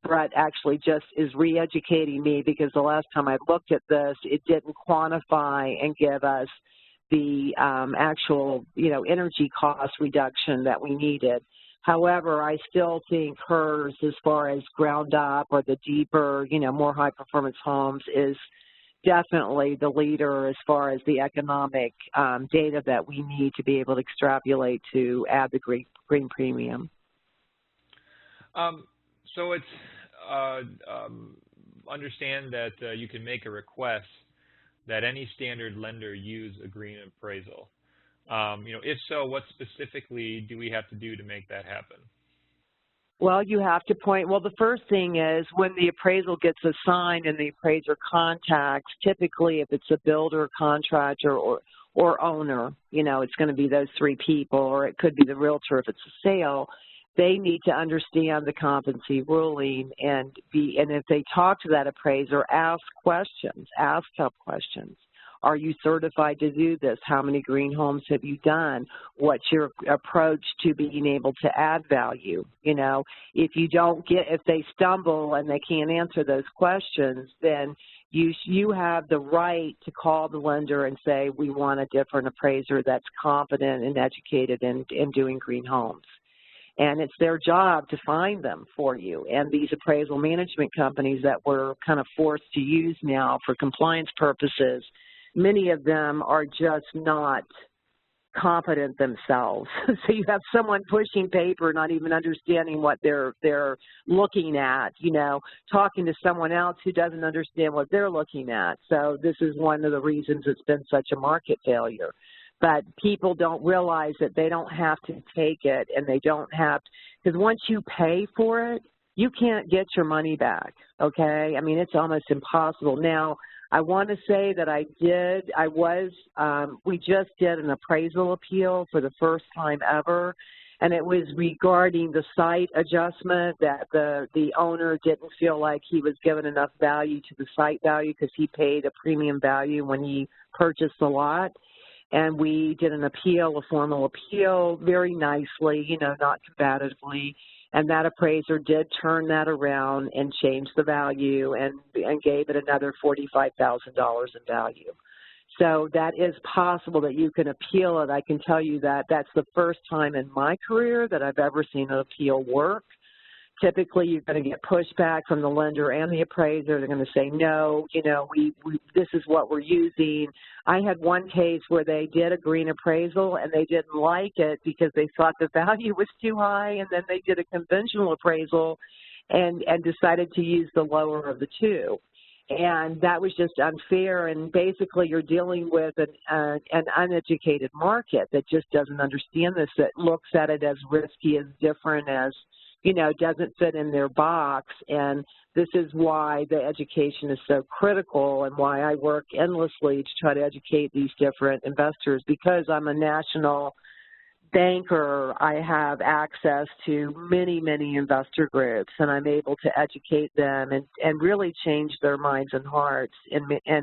Brett actually just is re-educating me, because the last time I looked at this, it didn't quantify and give us the actual, energy cost reduction that we needed. However, I still think HERS, as far as ground up or the deeper, more high performance homes, is definitely the leader as far as the economic data that we need to be able to extrapolate to add the green premium. So it's understand that you can make a request that any standard lender use a green appraisal. If so, what specifically do we have to do to make that happen? Well, you have to well, the first thing is when the appraisal gets assigned and the appraiser contacts, typically if it's a builder, contractor, or owner, it's going to be those three people, or it could be the realtor if it's a sale. They need to understand the competency ruling and if they talk to that appraiser, ask questions, ask tough questions. Are you certified to do this? How many green homes have you done? What's your approach to being able to add value? If they stumble and they can't answer those questions, then you have the right to call the lender and say, we want a different appraiser that's competent and educated in doing green homes. and it's their job to find them for you. And these appraisal management companies that we're kind of forced to use now for compliance purposes, many of them are just not competent themselves. So you have someone pushing paper, not even understanding what they're looking at, you know, talking to someone else who doesn't understand what they're looking at. So this is one of the reasons it's been such a market failure. But people don't realize that they don't have to take it, and they don't have to, because once you pay for it, you can't get your money back, okay? I mean, it's almost impossible. Now, I want to say that we just did an appraisal appeal for the first time ever, and it was regarding the site adjustment, that the owner didn't feel like he was given enough value to the site value because he paid a premium value when he purchased the lot. And we did an appeal, a formal appeal, very nicely, you know, not combatively. And that appraiser did turn that around and change the value and gave it another $45,000 in value. So that is possible that you can appeal it. I can tell you that that's the first time in my career that I've ever seen an appeal work. Typically, you're going to get pushback from the lender and the appraiser. They're going to say, no, you know, this is what we're using. I had one case where they did a green appraisal and they didn't like it because they thought the value was too high, and then they did a conventional appraisal and decided to use the lower of the two. And that was just unfair, and basically you're dealing with an uneducated market that just doesn't understand this, that looks at it as risky, as different, as, you know, doesn't fit in their box. And this is why the education is so critical, and why I work endlessly to try to educate these different investors. Because I'm a national banker, I have access to many, many investor groups, and I'm able to educate them and really change their minds and hearts in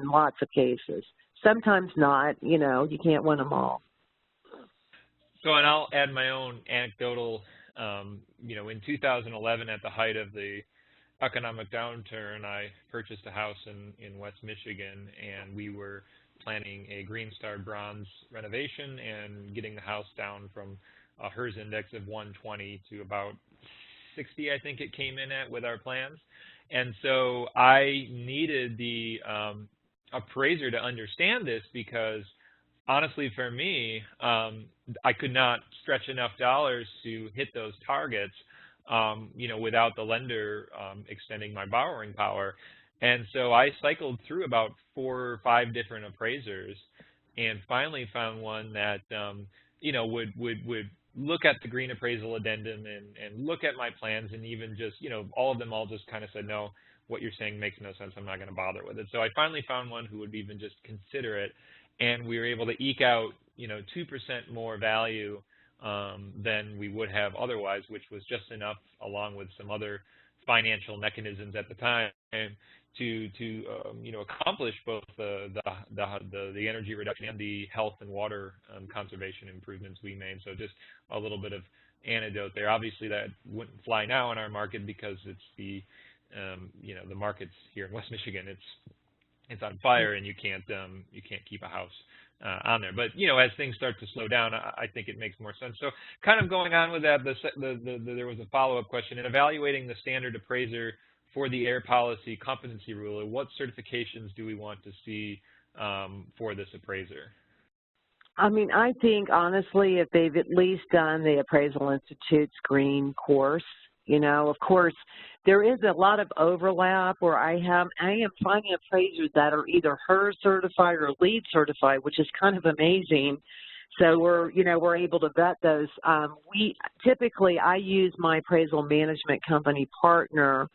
lots of cases. Sometimes not, you know, you can't win them all. So, and I'll add my own anecdotal. You know, in 2011, at the height of the economic downturn, I purchased a house in West Michigan, and we were planning a Green Star Bronze renovation and getting the house down from a HERS index of 120 to about 60, I think it came in at with our plans. And so I needed the appraiser to understand this, because honestly, for me, I could not stretch enough dollars to hit those targets, you know, without the lender extending my borrowing power. And so I cycled through about 4 or 5 different appraisers, and finally found one that, you know, would look at the green appraisal addendum and look at my plans, and even just, you know, all of them all just kind of said, no, what you're saying makes no sense. I'm not going to bother with it. So I finally found one who would even just consider it. And we were able to eke out, you know, 2% more value than we would have otherwise, which was just enough, along with some other financial mechanisms at the time, to you know, accomplish both the energy reduction and the health and water conservation improvements we made. So just a little bit of anecdote there. Obviously, that wouldn't fly now in our market, because it's the you know, the markets here in West Michigan, it's on fire, and you can't keep a house on there. But, you know, as things start to slow down, I think it makes more sense. So kind of going on with that, there was a follow-up question. In evaluating the standard appraiser for the air policy competency ruler, what certifications do we want to see for this appraiser? I mean, I think, honestly, if they've at least done the Appraisal Institute's green course, you know, of course, there is a lot of overlap where I am finding appraisers that are either HERS certified or LEED certified, which is kind of amazing. So we're able to vet those. I use my appraisal management company partner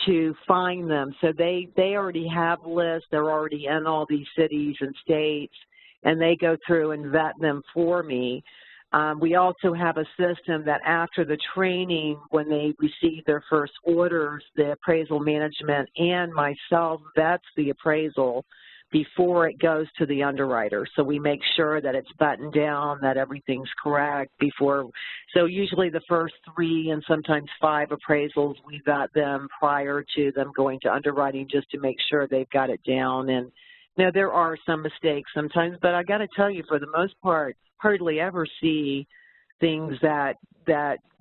to find them. So they already have lists. They're already in all these cities and states, and they go through and vet them for me. We also have a system that after the training, when they receive their first orders, the appraisal management and myself vets the appraisal before it goes to the underwriter. So we make sure that it's buttoned down, that everything's correct before. So usually the first 3 and sometimes 5 appraisals, we vet them prior to them going to underwriting, just to make sure they've got it down. And now there are some mistakes sometimes, but I got to tell you, for the most part, hardly ever see things that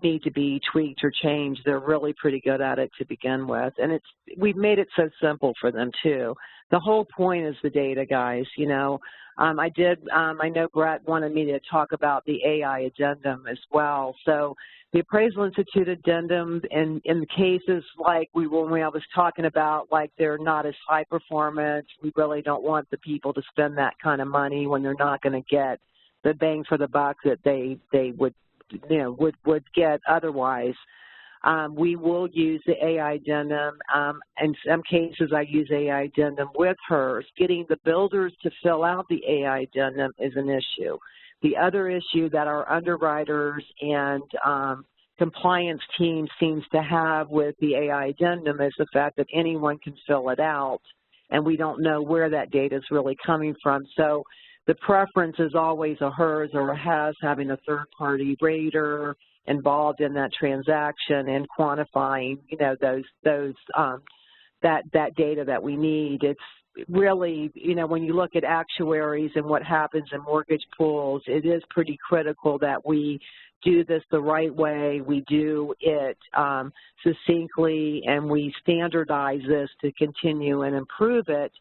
need to be tweaked or changed, they're really pretty good at it to begin with. And we've made it so simple for them too. The whole point is the data, guys. You know, I know Brett wanted me to talk about the AI addendum as well. So the Appraisal Institute addendum, in the cases like when I was talking about, like they're not as high performance, we really don't want the people to spend that kind of money when they're not going to get the bang for the buck that they would, you know, would get otherwise. We will use the AI addendum. In some cases, I use AI addendum with hers. Getting the builders to fill out the AI addendum is an issue. The other issue that our underwriters and compliance team seems to have with the AI addendum is the fact that anyone can fill it out, and we don't know where that data is really coming from. So the preference is always a hers or a has, having a third-party rater involved in that transaction and quantifying, you know, that data that we need. It's really, you know, when you look at actuaries and what happens in mortgage pools, it is pretty critical that we do this the right way, we do it succinctly, and we standardize this to continue and improve it,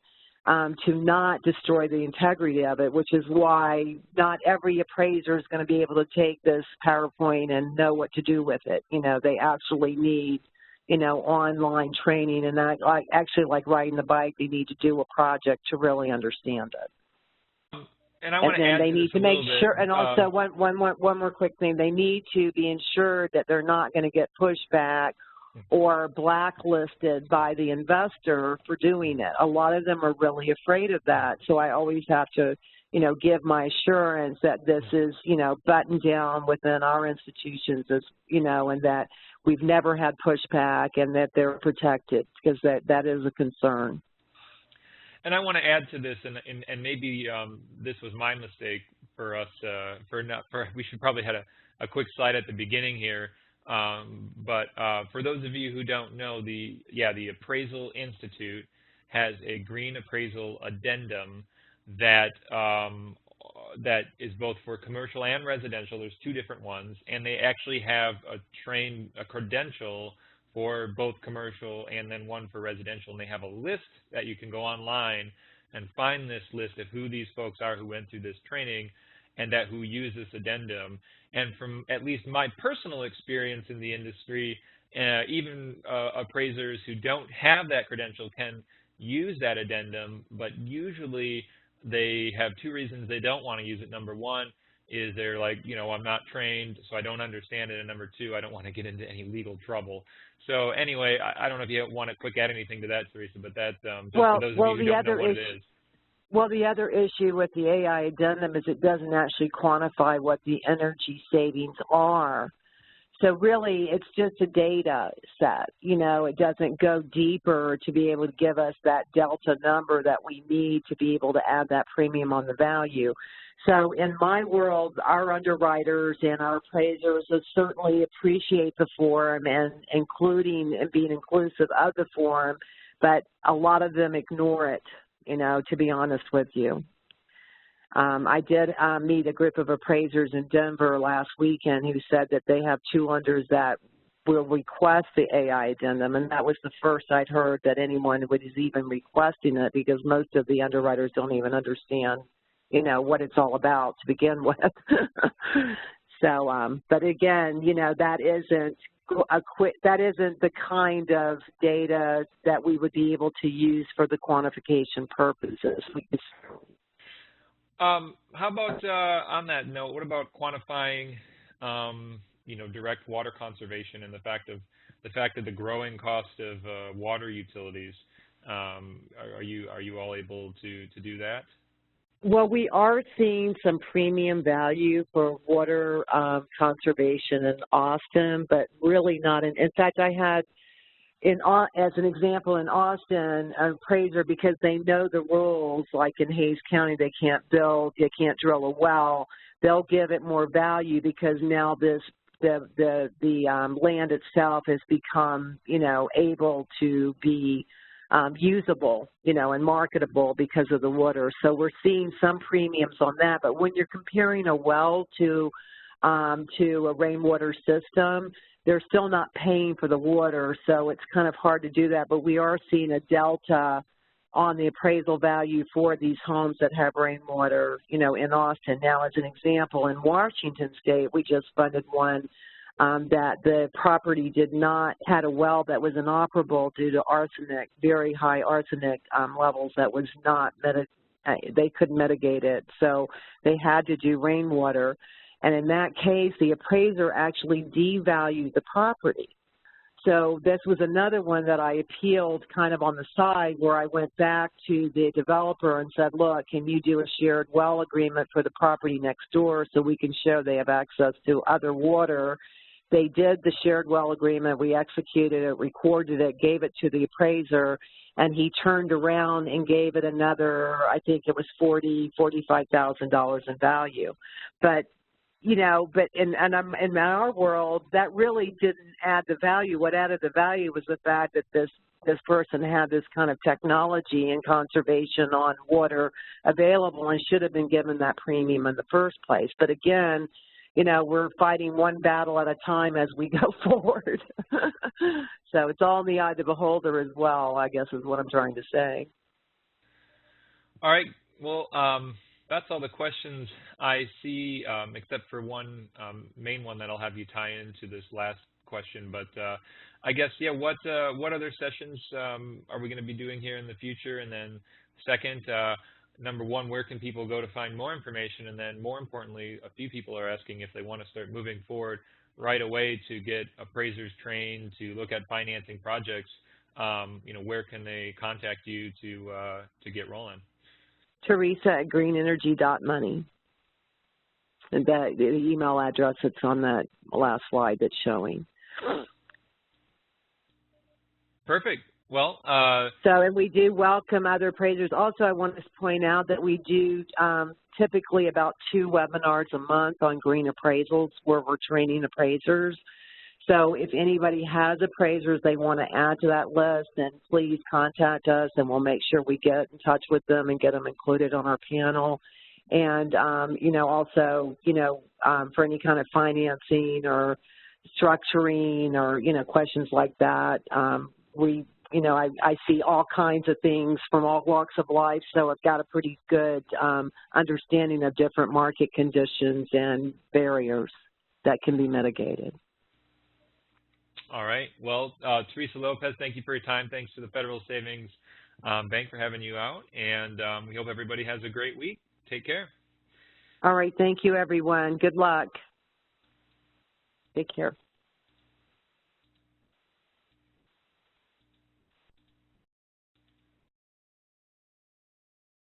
to not destroy the integrity of it, which is why not every appraiser is going to be able to take this PowerPoint and know what to do with it. You know, they actually need, you know, online training, and that, actually like riding the bike, they need to do a project to really understand it. And I want to add they need to make sure, and also one more quick thing, they need to be ensured that they're not going to get pushback or blacklisted by the investor for doing it. A lot of them are really afraid of that, so I always have to, you know, give my assurance that this is, you know, buttoned down within our institutions, as you know, and that we've never had pushback and that they're protected, because that is a concern. And I want to add to this, and maybe this was my mistake for us. We should probably had a quick slide at the beginning here. But for those of you who don't know, the Appraisal Institute has a green appraisal addendum that is both for commercial and residential. There's two different ones, and they actually have a credential for both commercial and then one for residential. And they have a list that you can go online and find this list of who these folks are who went through this training and who use this addendum. And from at least my personal experience in the industry, even appraisers who don't have that credential can use that addendum, but usually they have two reasons they don't want to use it. Number one is they're like, you know, I'm not trained, so I don't understand it. And number two, I don't want to get into any legal trouble. So anyway, I don't know if you want to quick add anything to that, Teresa, but that's just for those of you who don't know what it is. Well, the other issue with the AI addendum is it doesn't actually quantify what the energy savings are. So really, it's just a data set. You know, it doesn't go deeper to be able to give us that delta number that we need to be able to add that premium on the value. So in my world, our underwriters and our appraisers certainly appreciate the forum and including and being inclusive of the forum, but a lot of them ignore it, you know, to be honest with you. I did meet a group of appraisers in Denver last weekend who said that they have two lenders that will request the AI addendum, and that was the first I'd heard that anyone was even requesting it, because most of the underwriters don't even understand, you know, what it's all about to begin with. So, but again, you know, that isn't the kind of data that we would be able to use for the quantification purposes. How about on that note, what about quantifying, you know, direct water conservation and the fact of the growing cost of water utilities? Are you all able to do that? Well, we are seeing some premium value for water conservation in Austin, but really not in fact, I had, as an example, in Austin, an appraiser, because they know the rules, like in Hayes County, they can't drill a well, they'll give it more value because now the land itself has become, you know, able to be usable, you know, and marketable because of the water. So we're seeing some premiums on that. But when you're comparing a well to to a rainwater system, they're still not paying for the water, so it's kind of hard to do that. But we are seeing a delta on the appraisal value for these homes that have rainwater, in Austin. Now, as an example, in Washington State, we just funded one that the property had a well that was inoperable due to arsenic, very high arsenic levels that was not, they couldn't mitigate it. So they had to do rainwater. And in that case, the appraiser actually devalued the property. So this was another one that I appealed kind of on the side, where I went back to the developer and said, look, can you do a shared well agreement for the property next door so we can show they have access to other water? They did the shared well agreement. We executed it, recorded it, gave it to the appraiser, and he turned around and gave it another, I think it was $45,000 in value. But in our world, that really didn't add the value. What added the value was the fact that this person had this kind of technology and conservation on water available and should have been given that premium in the first place. But again, we're fighting one battle at a time as we go forward. So it's all in the eye of the beholder as well, I guess is what I'm trying to say. All right. Well, that's all the questions I see, except for one main one that I'll have you tie into this last question. But I guess, yeah, what other sessions are we going to be doing here in the future? And then second, number one, where can people go to find more information? And then more importantly, a few people are asking if they want to start moving forward right away to get appraisers trained to look at financing projects. Where can they contact you to get rolling? Teresa at greenenergy.money. And the email address that's on that last slide that's showing. Perfect. Well, and we do welcome other appraisers. Also, I want to point out that we do typically about 2 webinars a month on green appraisals where we're training appraisers. So if anybody has appraisers they want to add to that list, then please contact us and we'll make sure we get in touch with them and get them included on our panel. And, also, for any kind of financing or structuring or, questions like that, I see all kinds of things from all walks of life, so I've got a pretty good understanding of different market conditions and barriers that can be mitigated. All right. Well, Teresa Lopez, thank you for your time. Thanks to the Federal Savings Bank for having you out, and we hope everybody has a great week. Take care. All right. Thank you, everyone. Good luck. Take care.